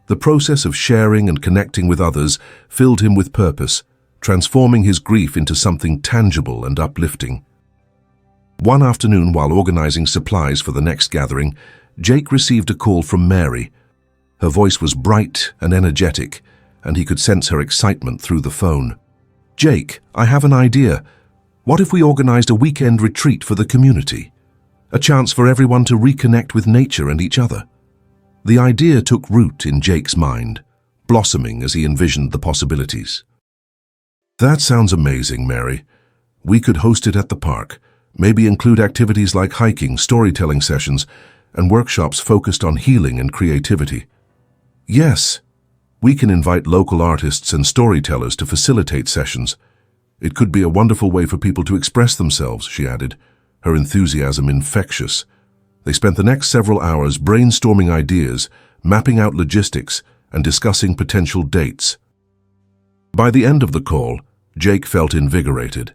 The process of sharing and connecting with others filled him with purpose, transforming his grief into something tangible and uplifting. One afternoon, while organizing supplies for the next gathering, Jake received a call from Mary. Her voice was bright and energetic, and he could sense her excitement through the phone. "Jake, I have an idea. What if we organized a weekend retreat for the community? A chance for everyone to reconnect with nature and each other." The idea took root in Jake's mind, blossoming as he envisioned the possibilities. "That sounds amazing, Mary. We could host it at the park, maybe include activities like hiking, storytelling sessions, and workshops focused on healing and creativity." "Yes, we can invite local artists and storytellers to facilitate sessions. It could be a wonderful way for people to express themselves," she added, her enthusiasm infectious. They spent the next several hours brainstorming ideas, mapping out logistics, and discussing potential dates. By the end of the call, Jake felt invigorated.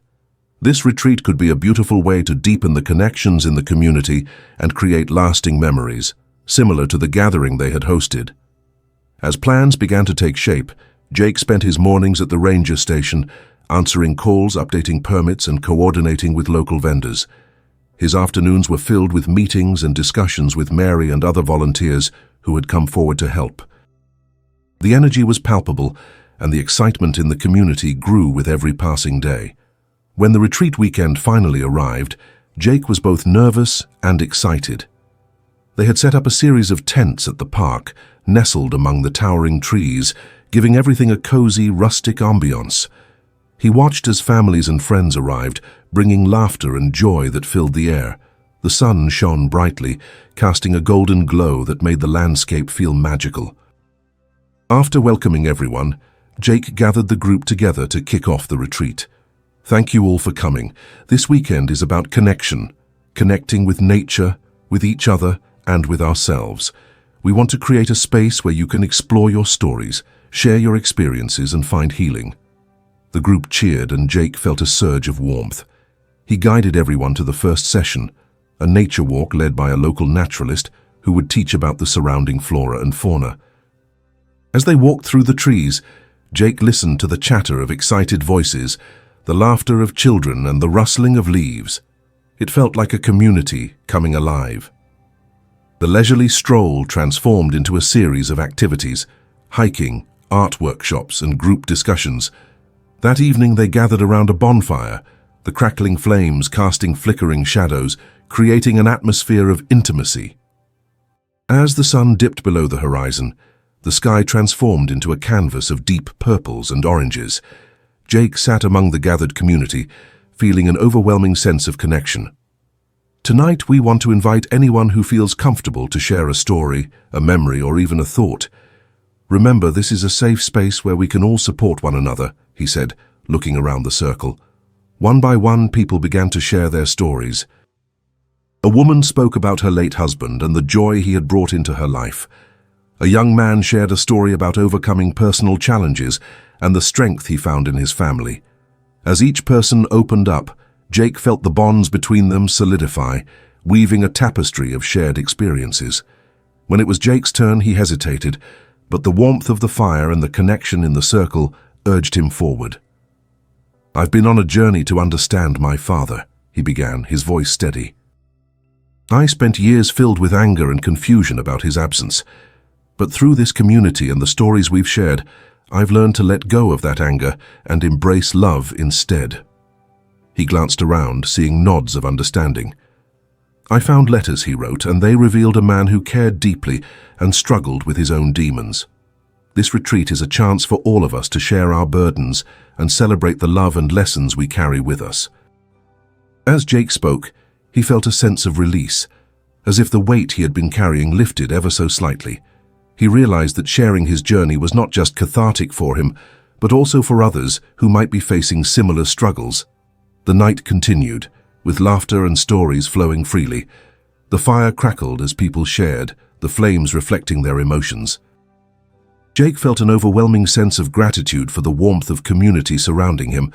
This retreat could be a beautiful way to deepen the connections in the community and create lasting memories, similar to the gathering they had hosted. As plans began to take shape, Jake spent his mornings at the ranger station, answering calls, updating permits, and coordinating with local vendors. His afternoons were filled with meetings and discussions with Mary and other volunteers who had come forward to help. The energy was palpable, and the excitement in the community grew with every passing day. When the retreat weekend finally arrived, Jake was both nervous and excited. They had set up a series of tents at the park, nestled among the towering trees, giving everything a cozy, rustic ambiance. He watched as families and friends arrived, bringing laughter and joy that filled the air. The sun shone brightly, casting a golden glow that made the landscape feel magical. After welcoming everyone, Jake gathered the group together to kick off the retreat. Thank you all for coming. This weekend is about connection, connecting with nature, with each other, and with ourselves. We want to create a space where you can explore your stories, share your experiences, and find healing. The group cheered, and Jake felt a surge of warmth. He guided everyone to the first session, a nature walk led by a local naturalist who would teach about the surrounding flora and fauna. As they walked through the trees, Jake listened to the chatter of excited voices, the laughter of children, and the rustling of leaves. It felt like a community coming alive. The leisurely stroll transformed into a series of activities: hiking, art workshops, and group discussions. That evening they gathered around a bonfire, the crackling flames casting flickering shadows, creating an atmosphere of intimacy. As the sun dipped below the horizon, the sky transformed into a canvas of deep purples and oranges. Jake sat among the gathered community, feeling an overwhelming sense of connection. Tonight we want to invite anyone who feels comfortable to share a story, a memory, or even a thought. Remember, this is a safe space where we can all support one another, he said, looking around the circle. One by one, people began to share their stories. A woman spoke about her late husband and the joy he had brought into her life. A young man shared a story about overcoming personal challenges and the strength he found in his family. As each person opened up, Jake felt the bonds between them solidify, weaving a tapestry of shared experiences. When it was Jake's turn, he hesitated, but the warmth of the fire and the connection in the circle urged him forward. "I've been on a journey to understand my father," he began, his voice steady. "I spent years filled with anger and confusion about his absence. But through this community and the stories we've shared, I've learned to let go of that anger and embrace love instead." He glanced around, seeing nods of understanding. "I found letters he wrote, and they revealed a man who cared deeply and struggled with his own demons. This retreat is a chance for all of us to share our burdens and celebrate the love and lessons we carry with us." As Jake spoke, he felt a sense of release, as if the weight he had been carrying lifted ever so slightly. He realized that sharing his journey was not just cathartic for him, but also for others who might be facing similar struggles. The night continued, with laughter and stories flowing freely. The fire crackled as people shared, the flames reflecting their emotions. Jake felt an overwhelming sense of gratitude for the warmth of community surrounding him,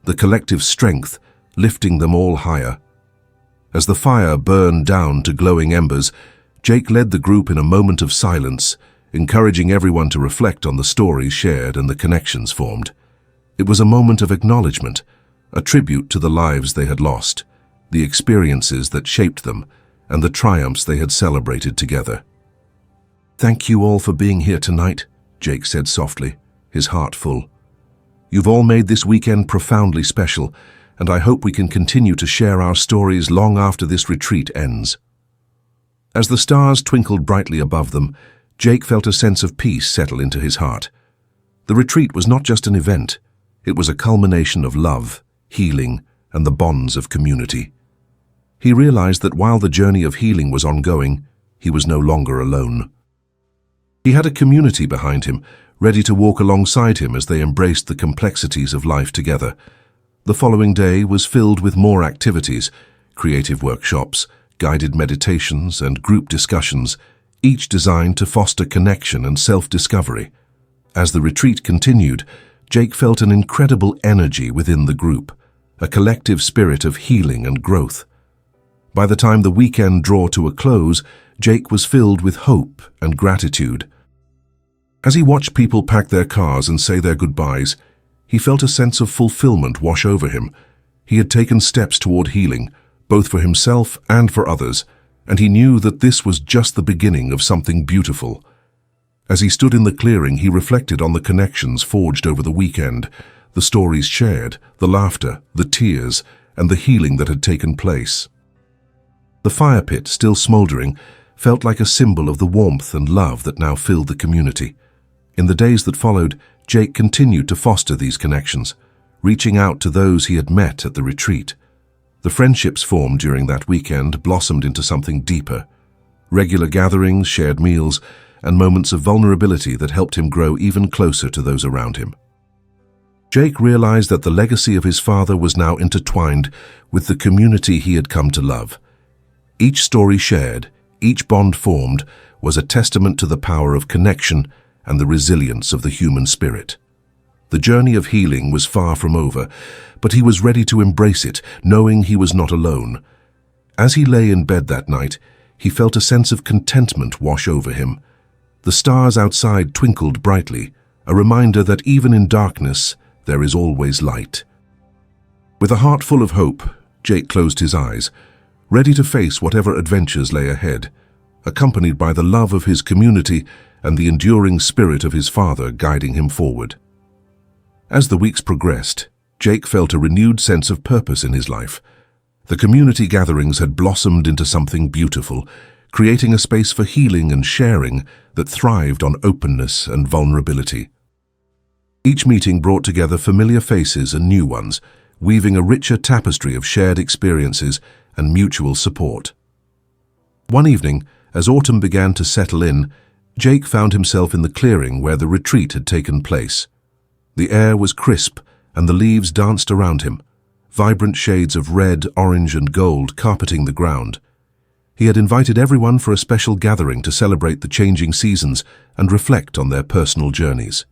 the collective strength lifting them all higher. As the fire burned down to glowing embers, Jake led the group in a moment of silence, encouraging everyone to reflect on the stories shared and the connections formed. It was a moment of acknowledgement, a tribute to the lives they had lost, the experiences that shaped them, and the triumphs they had celebrated together. "Thank you all for being here tonight," Jake said softly, his heart full. "You've all made this weekend profoundly special, and I hope we can continue to share our stories long after this retreat ends." As the stars twinkled brightly above them, Jake felt a sense of peace settle into his heart. The retreat was not just an event, it was a culmination of love, healing, and the bonds of community. He realized that while the journey of healing was ongoing, he was no longer alone. He had a community behind him, ready to walk alongside him as they embraced the complexities of life together. The following day was filled with more activities, creative workshops, guided meditations, and group discussions, each designed to foster connection and self-discovery. As the retreat continued, Jake felt an incredible energy within the group, a collective spirit of healing and growth. By the time the weekend drew to a close, Jake was filled with hope and gratitude. As he watched people pack their cars and say their goodbyes, he felt a sense of fulfillment wash over him. He had taken steps toward healing, both for himself and for others, and he knew that this was just the beginning of something beautiful. As he stood in the clearing, he reflected on the connections forged over the weekend, the stories shared, the laughter, the tears, and the healing that had taken place. The fire pit, still smoldering, felt like a symbol of the warmth and love that now filled the community. In the days that followed, Jake continued to foster these connections, reaching out to those he had met at the retreat. The friendships formed during that weekend blossomed into something deeper. Regular gatherings, shared meals, and moments of vulnerability that helped him grow even closer to those around him. Jake realized that the legacy of his father was now intertwined with the community he had come to love. Each story shared, each bond formed, was a testament to the power of connection and the resilience of the human spirit. The journey of healing was far from over, but he was ready to embrace it, knowing he was not alone. As he lay in bed that night, he felt a sense of contentment wash over him. The stars outside twinkled brightly, a reminder that even in darkness, there is always light. With a heart full of hope, Jake closed his eyes, ready to face whatever adventures lay ahead, accompanied by the love of his community and the enduring spirit of his father guiding him forward. As the weeks progressed, Jake felt a renewed sense of purpose in his life. The community gatherings had blossomed into something beautiful, creating a space for healing and sharing that thrived on openness and vulnerability. Each meeting brought together familiar faces and new ones, weaving a richer tapestry of shared experiences and mutual support. One evening, as autumn began to settle in, Jake found himself in the clearing where the retreat had taken place. The air was crisp and the leaves danced around him, vibrant shades of red, orange, and gold carpeting the ground. He had invited everyone for a special gathering to celebrate the changing seasons and reflect on their personal journeys.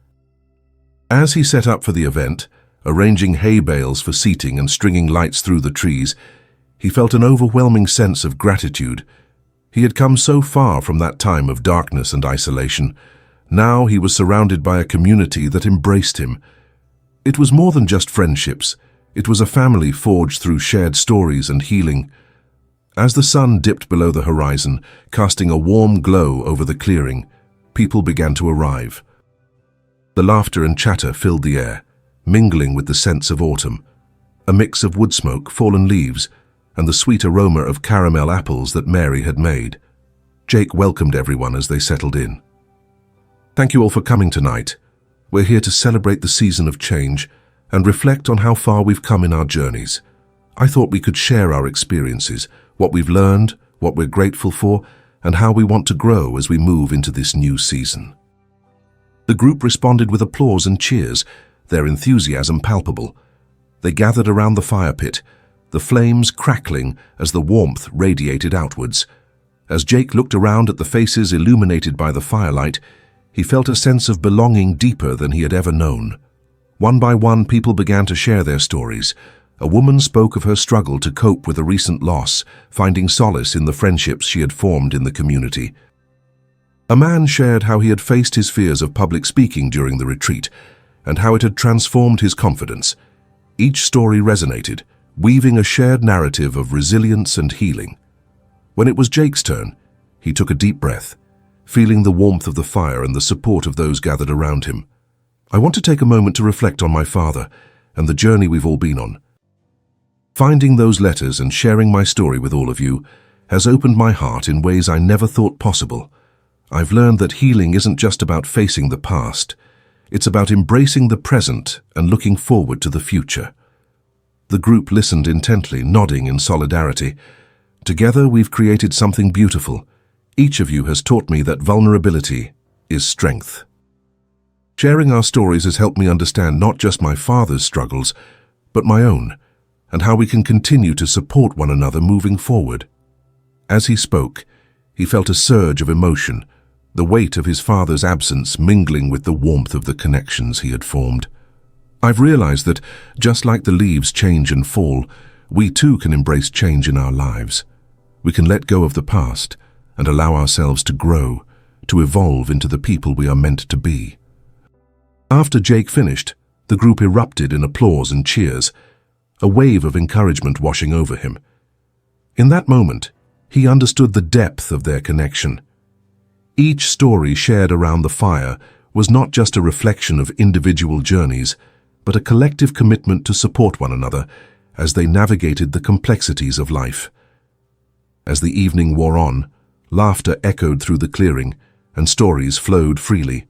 As he set up for the event, arranging hay bales for seating and stringing lights through the trees, he felt an overwhelming sense of gratitude. He had come so far from that time of darkness and isolation. Now he was surrounded by a community that embraced him. It was more than just friendships. It was a family forged through shared stories and healing. As the sun dipped below the horizon, casting a warm glow over the clearing, people began to arrive. The laughter and chatter filled the air, mingling with the scents of autumn, a mix of wood smoke, fallen leaves, and the sweet aroma of caramel apples that Mary had made. Jake welcomed everyone as they settled in. "Thank you all for coming tonight. We're here to celebrate the season of change and reflect on how far we've come in our journeys. I thought we could share our experiences, what we've learned, what we're grateful for, and how we want to grow as we move into this new season." The group responded with applause and cheers, their enthusiasm palpable. They gathered around the fire pit, the flames crackling as the warmth radiated outwards. As Jake looked around at the faces illuminated by the firelight, he felt a sense of belonging deeper than he had ever known. One by one, people began to share their stories. A woman spoke of her struggle to cope with a recent loss, finding solace in the friendships she had formed in the community. A man shared how he had faced his fears of public speaking during the retreat, and how it had transformed his confidence. Each story resonated, weaving a shared narrative of resilience and healing. When it was Jake's turn, he took a deep breath, feeling the warmth of the fire and the support of those gathered around him. "I want to take a moment to reflect on my father and the journey we've all been on. Finding those letters and sharing my story with all of you has opened my heart in ways I never thought possible. I've learned that healing isn't just about facing the past. It's about embracing the present and looking forward to the future." The group listened intently, nodding in solidarity. "Together we've created something beautiful. Each of you has taught me that vulnerability is strength." Sharing our stories has helped me understand not just my father's struggles, but my own, and how we can continue to support one another moving forward. As he spoke, he felt a surge of emotion, the weight of his father's absence mingling with the warmth of the connections he had formed. "I've realized that, just like the leaves change and fall, we too can embrace change in our lives. We can let go of the past and allow ourselves to grow, to evolve into the people we are meant to be." After Jake finished, the group erupted in applause and cheers, a wave of encouragement washing over him. In that moment, he understood the depth of their connection. Each story shared around the fire was not just a reflection of individual journeys, but a collective commitment to support one another as they navigated the complexities of life. As the evening wore on, Laughter echoed through the clearing, and stories flowed freely.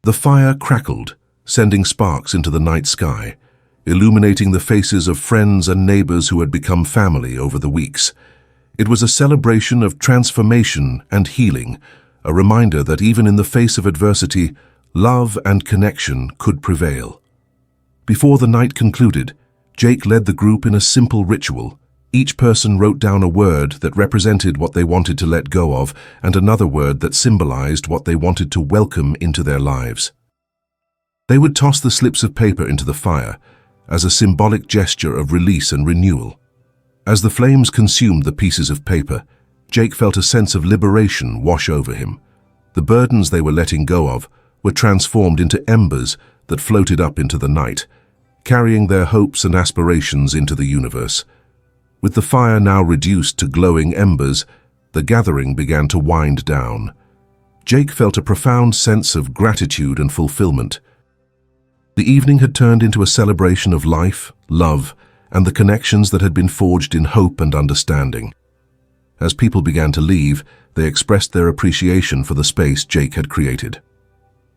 The fire crackled, sending sparks into the night sky, illuminating the faces of friends and neighbors who had become family over the weeks. It was a celebration of transformation and healing, a reminder that even in the face of adversity, love and connection could prevail. Before the night concluded, Jake led the group in a simple ritual. Each person wrote down a word that represented what they wanted to let go of, and another word that symbolized what they wanted to welcome into their lives. They would toss the slips of paper into the fire as a symbolic gesture of release and renewal. As the flames consumed the pieces of paper, Jake felt a sense of liberation wash over him. The burdens they were letting go of were transformed into embers that floated up into the night, carrying their hopes and aspirations into the universe. With the fire now reduced to glowing embers, the gathering began to wind down. Jake felt a profound sense of gratitude and fulfillment. The evening had turned into a celebration of life, love, and the connections that had been forged in hope and understanding. As people began to leave, they expressed their appreciation for the space Jake had created.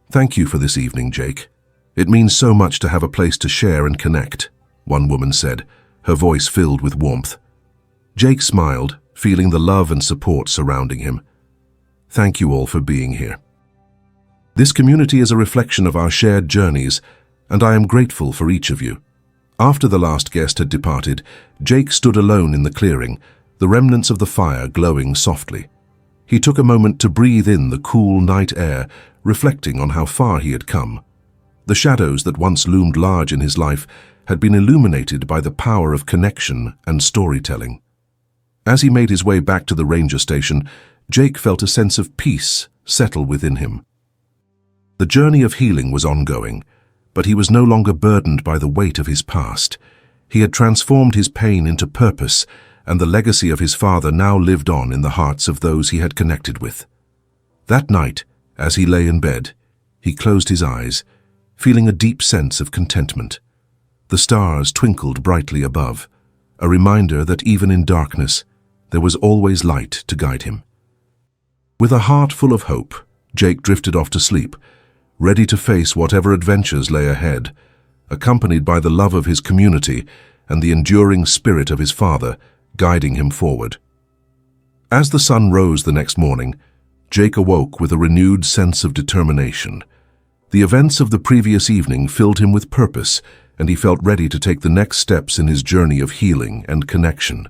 "Thank you for this evening, Jake. It means so much to have a place to share and connect," one woman said, her voice filled with warmth. Jake smiled, feeling the love and support surrounding him. "Thank you all for being here. This community is a reflection of our shared journeys, and I am grateful for each of you." After the last guest had departed, Jake stood alone in the clearing, the remnants of the fire glowing softly. He took a moment to breathe in the cool night air, reflecting on how far he had come. The shadows that once loomed large in his life had been illuminated by the power of connection and storytelling. As he made his way back to the ranger station, Jake felt a sense of peace settle within him. The journey of healing was ongoing, but he was no longer burdened by the weight of his past. He had transformed his pain into purpose, and the legacy of his father now lived on in the hearts of those he had connected with. That night, as he lay in bed, he closed his eyes, feeling a deep sense of contentment. The stars twinkled brightly above, a reminder that even in darkness, there was always light to guide him. With a heart full of hope, Jake drifted off to sleep, ready to face whatever adventures lay ahead, accompanied by the love of his community and the enduring spirit of his father guiding him forward. As the sun rose the next morning, Jake awoke with a renewed sense of determination. The events of the previous evening filled him with purpose, and he felt ready to take the next steps in his journey of healing and connection.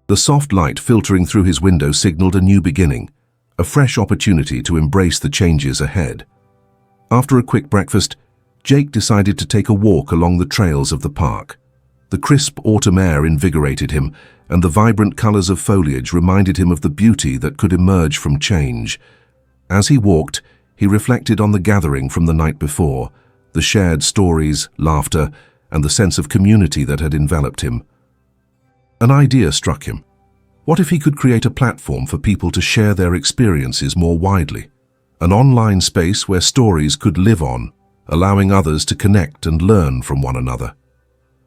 The soft light filtering through his window signaled a new beginning, a fresh opportunity to embrace the changes ahead. After a quick breakfast, Jake decided to take a walk along the trails of the park. The crisp autumn air invigorated him, and the vibrant colors of foliage reminded him of the beauty that could emerge from change. As he walked, he reflected on the gathering from the night before, the shared stories, laughter, and the sense of community that had enveloped him. An idea struck him. What if he could create a platform for people to share their experiences more widely? An online space where stories could live on, allowing others to connect and learn from one another.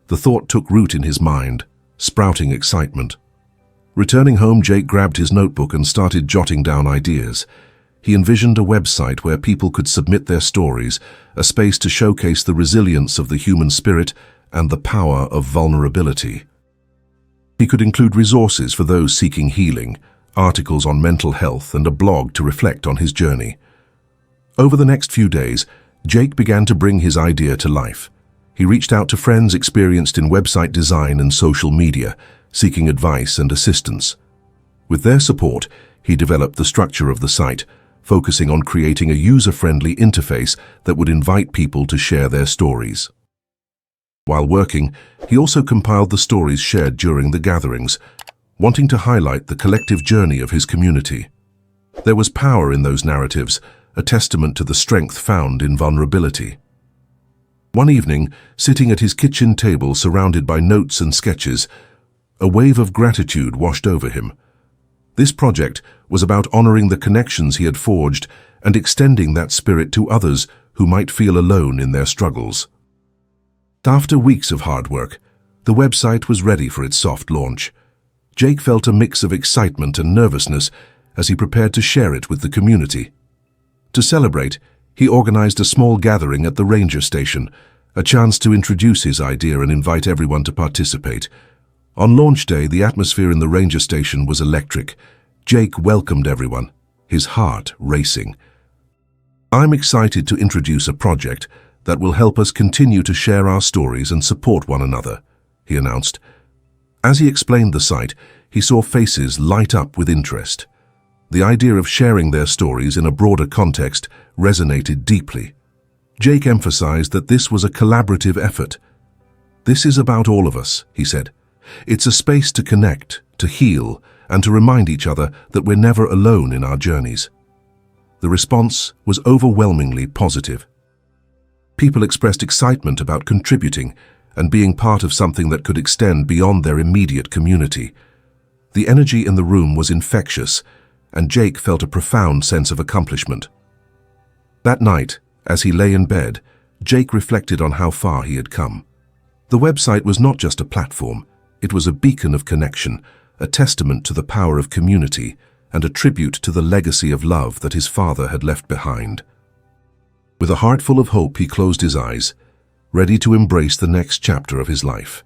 The thought took root in his mind, sprouting excitement. Returning home, Jake grabbed his notebook and started jotting down ideas. He envisioned a website where people could submit their stories, a space to showcase the resilience of the human spirit and the power of vulnerability. He could include resources for those seeking healing, articles on mental health, and a blog to reflect on his journey. Over the next few days, Jake began to bring his idea to life. He reached out to friends experienced in website design and social media, seeking advice and assistance. With their support, he developed the structure of the site, focusing on creating a user-friendly interface that would invite people to share their stories. While working, he also compiled the stories shared during the gatherings, wanting to highlight the collective journey of his community. There was power in those narratives, a testament to the strength found in vulnerability. One evening, sitting at his kitchen table surrounded by notes and sketches, a wave of gratitude washed over him. This project was about honoring the connections he had forged and extending that spirit to others who might feel alone in their struggles. After weeks of hard work, the website was ready for its soft launch. Jake felt a mix of excitement and nervousness as he prepared to share it with the community. To celebrate, he organized a small gathering at the ranger station, a chance to introduce his idea and invite everyone to participate. On launch day, the atmosphere in the ranger station was electric. Jake welcomed everyone, his heart racing. "I'm excited to introduce a project that will help us continue to share our stories and support one another," he announced. As he explained the site, he saw faces light up with interest. The idea of sharing their stories in a broader context resonated deeply. Jake emphasized that this was a collaborative effort. "This is about all of us," he said. "It's a space to connect, to heal, and to remind each other that we're never alone in our journeys." The response was overwhelmingly positive. People expressed excitement about contributing and being part of something that could extend beyond their immediate community. The energy in the room was infectious, and Jake felt a profound sense of accomplishment. That night, as he lay in bed, Jake reflected on how far he had come. The website was not just a platform, it was a beacon of connection, a testament to the power of community, and a tribute to the legacy of love that his father had left behind. With a heart full of hope, he closed his eyes, ready to embrace the next chapter of his life.